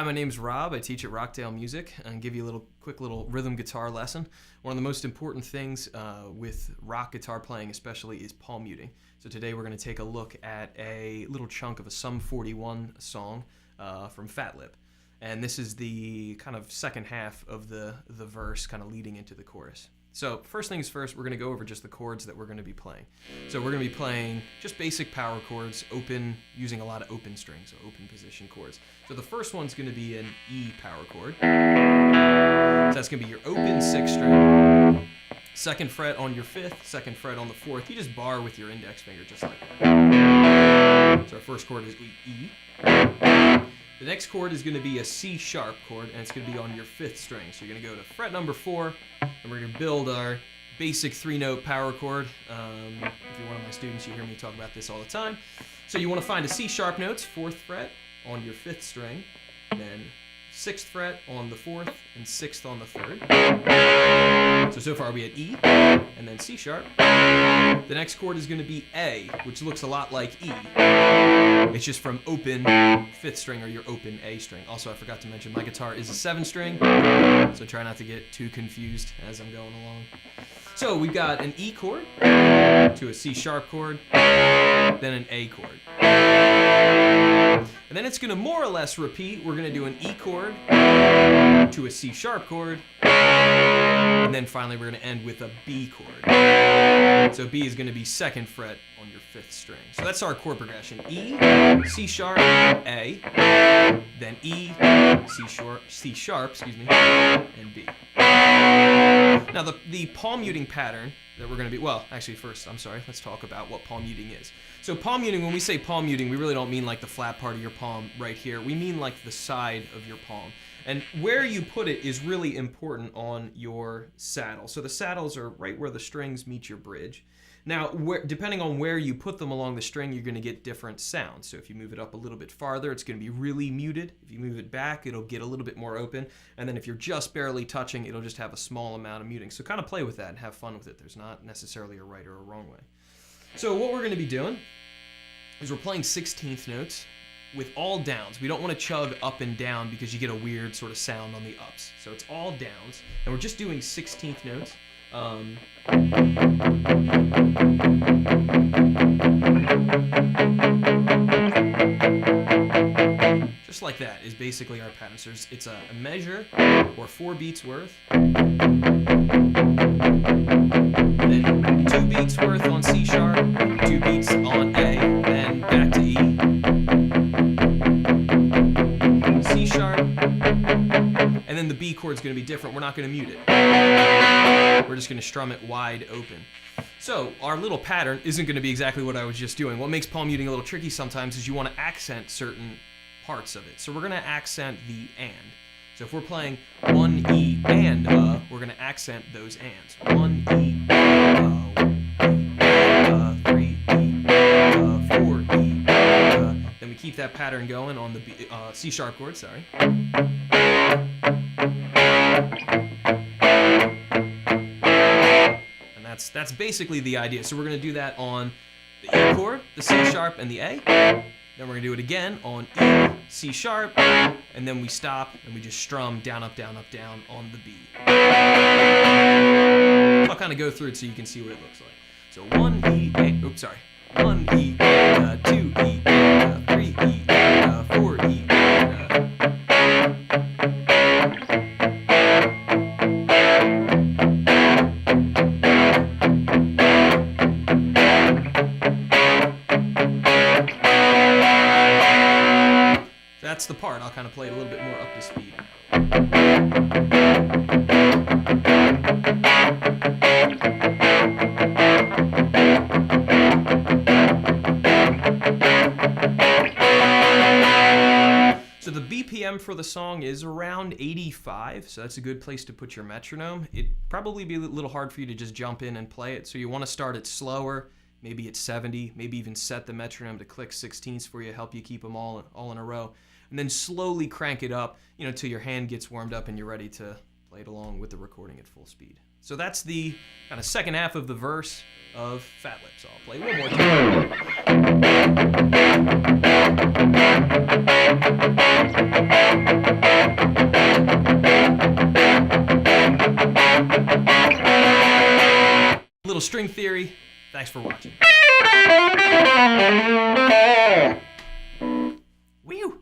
my name's Rob. I teach at Rockdale Music and give you a quick little rhythm guitar lesson. One of the most important things with rock guitar playing especially is palm muting. So today we're going to take a look at a little chunk of a Sum 41 song from Fat Lip. And this is the kind of second half of the verse kind of leading into the chorus. So first things first, we're going to go over just the chords that we're going to be playing. So we're going to be playing just basic power chords, open, using a lot of open strings, so open position chords. So the first one's going to be an E power chord. So that's going to be your open 6th string. Second fret on your 5th, second fret on the 4th. You just bar with your index finger just like that. So our first chord is E. The next chord is going to be a C sharp chord, and it's going to be on your 5th string. So you're going to go to fret number 4, and we're going to build our basic 3-note power chord. If you're one of my students, you hear me talk about this all the time. So you want to find a C sharp notes, 4th fret on your 5th string, then 6th fret on the 4th, and 6th on the 3rd. So far we had E, and then C sharp. The next chord is going to be A, which looks a lot like E. It's just from open 5th string or your open A string. Also, I forgot to mention my guitar is a 7-string, so try not to get too confused as I'm going along. So we've got an E chord to a C sharp chord, then an A chord. And then it's going to more or less repeat. We're going to do an E chord to a C sharp chord, and then finally we're going to end with a B chord. So B is going to be 2nd fret on your 5th string. So that's our chord progression. E, C sharp, A, then E, C sharp, and B. Now the palm muting pattern that we're going to be, well, actually first, let's talk about what palm muting is. So palm muting, when we say palm muting, we really don't mean like the flat part of your palm right here. We mean like the side of your palm. And where you put it is really important on your saddle. So the saddles are right where the strings meet your bridge. Now, depending on where you put them along the string, you're going to get different sounds. So if you move it up a little bit farther, it's going to be really muted. If you move it back, it'll get a little bit more open. And then if you're just barely touching, it'll just have a small amount of muting. So kind of play with that and have fun with it. There's not necessarily a right or a wrong way. So what we're going to be doing is we're playing 16th notes with all downs. We don't want to chug up and down because you get a weird sort of sound on the ups. So it's all downs. And we're just doing 16th notes. Just like that is basically our pattern. So it's a measure or 4 beats worth. Then 2 beats worth on C sharp, 2 beats on A, then back to E. C sharp, and then the B chord's going to be different. We're not going to mute it. We're just going to strum it wide open. So our little pattern isn't going to be exactly what I was just doing. What makes palm muting a little tricky sometimes is you want to accent certain parts of it. So we're going to accent the and. So if we're playing 1 E and we're going to accent those ands. 1 E, 3 E, 4 E. Then we keep that pattern going on the C sharp chord, sorry. And that's basically the idea. So we're going to do that on the E chord, the C sharp, and the A. Then we're going to do it again on E, C sharp, and then we stop and we just strum down, up, down, up, down on the B. I'll kind of go through it so you can see what it looks like. So 1 E, A, 1 E, 2 E, 3 E, 4 E. That's the part. I'll kind of play it a little bit more up to speed. So the BPM for the song is around 85, so that's a good place to put your metronome. It'd probably be a little hard for you to just jump in and play it, so you want to start it slower, maybe at 70, maybe even set the metronome to click 16ths for you, help you keep them all in a row. And then slowly crank it up, till your hand gets warmed up and you're ready to play it along with the recording at full speed. So that's the kind of second half of the verse of Fat Lip. So I'll play one more time. Little string theory. Thanks for watching. Woo!